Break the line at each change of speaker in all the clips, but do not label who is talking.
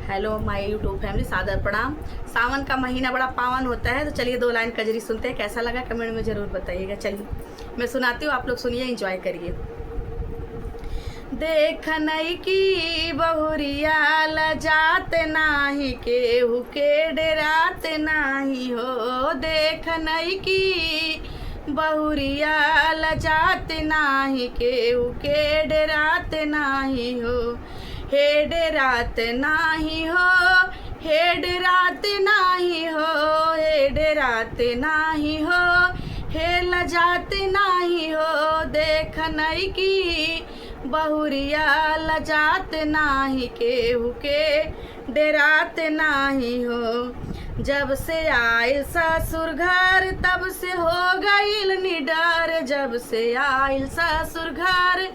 Hello माय YouTube family, सादर प्रणाम। सावन का महीना बड़ा पावन होता है, तो चलिए 2 लाइन कजरी सुनते हैं। कैसा लगा कमेंट में ज़रूर बताइएगा। चलिए मैं सुनाती हूँ, आप लोग सुनिए, एंजॉय करिए। देख नई की बहुरिया लजात नाही, केहू के डेरात नाही हो। देख नई की बहुरिया लजात नाही, केहू के डेरात नाही हो। हे डेरात नाही हो, हे डेरात नाही हो, हे डेरात नाही हो, हे लजात नाही हो। देख नई की बहुरिया लजात नाही, केहू के डेरात नाही हो। जब से आइल ससुर घर तब से हो गईल निडर, जब से आइल ससुर घर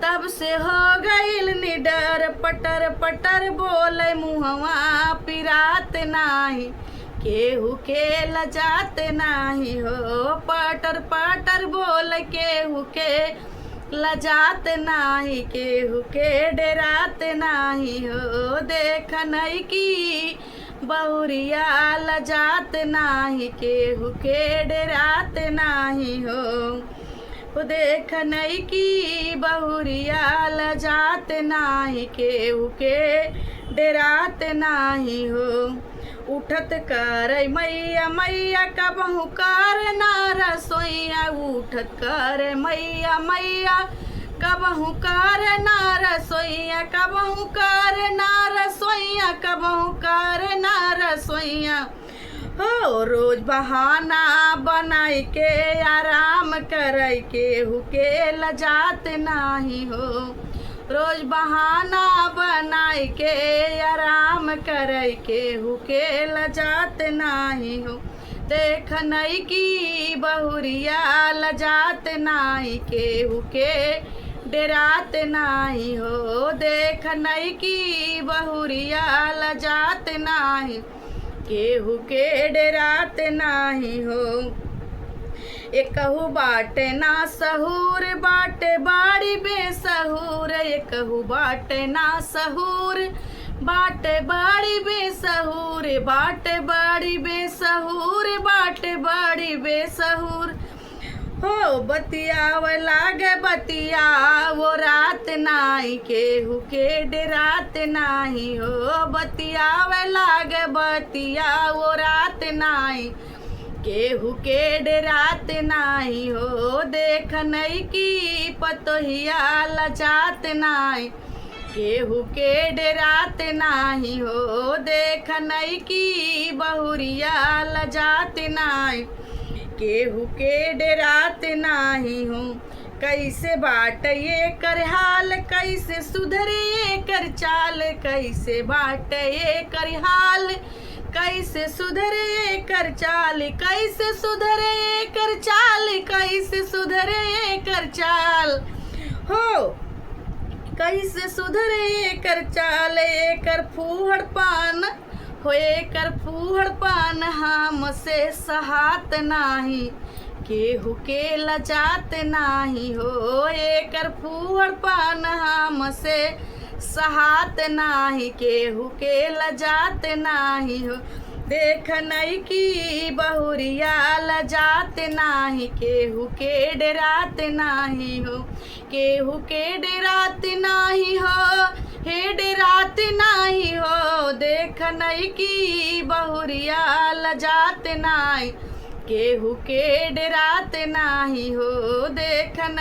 तब से हो गईल निडर। पटर पटर बोले मुहवा पिरात नाही, केहू के लजात नाही हो। पटर पटर बोले केहू के लजात नाही, केहू के डेरात नाही हो। देख नई की बहुरिया लजात नाही, केहू के डेरात नाही हो। देख नई की बहुरिया लजात नाही, केहू के डेरात नाही हो। उठत कर मैया मैया कबहू कर ना रसोइया, उठत कर मैया मैया कबहू कर ना रसोइया, कबहू कर ना रसोइया, कबहू कर ना रसोइया हो। रोज बहाना बनाई के आराम करई, केहू के लजात नाही हो। रोज बहाना बनाई के आराम करई, केहू के लजात नाही हो। देख नई की बहुरिया लजात नाही, केहू के डेरात नाही हो। देख नई की बहुरिया लजात नाही, केहू के डेरात नाही हो। एकहू बाटे ना सहूर, बाटे बाड़ी बेसहूर, एकहू बाटे ना सहूर, बाटे बाड़ी बेसहूर, बाटे बाड़ी बेसहूर, बाटे बाड़ी बेसहूर हो। बतियाव लागे बतिया वो रात नाही, केहू के डेरात नाही हो। बतियाव लागे बतिया वो रात नाही, केहू के डेरात नाही हो। देख नई की पतोहिया लजात नाही, केहू के डेरात नाही हो। देख नई की बहुरिया लजात नाही, केहू के डेरात नाही हो। कैसे बाट ये कर हाल, कैसे सुधरे ये कर चाल, कैसे बाट ये कर हाल, कैसे सुधरे ये कर चाल, कैसे सुधरे ये कर चाल, कैसे सुधरे ये कर चाल हो। कैसे सुधरे ये कर चाल, ये कर फूहड़ पान हो, कर फूहड़ पान हमसे सहात नाही, केहू के लजात नाही हो। एकर फूहड़ पान हमसे सहात नाही, केहू के लजात नाही हो। देख नई की बहुरिया लजात नाही, केहू के डेरात नाही हो, केहू के डेरात नाही हो, हे डेरात नाही हो। देख नई की बहुरिया लजात नाही, केहू के डेरात नाही हो। देख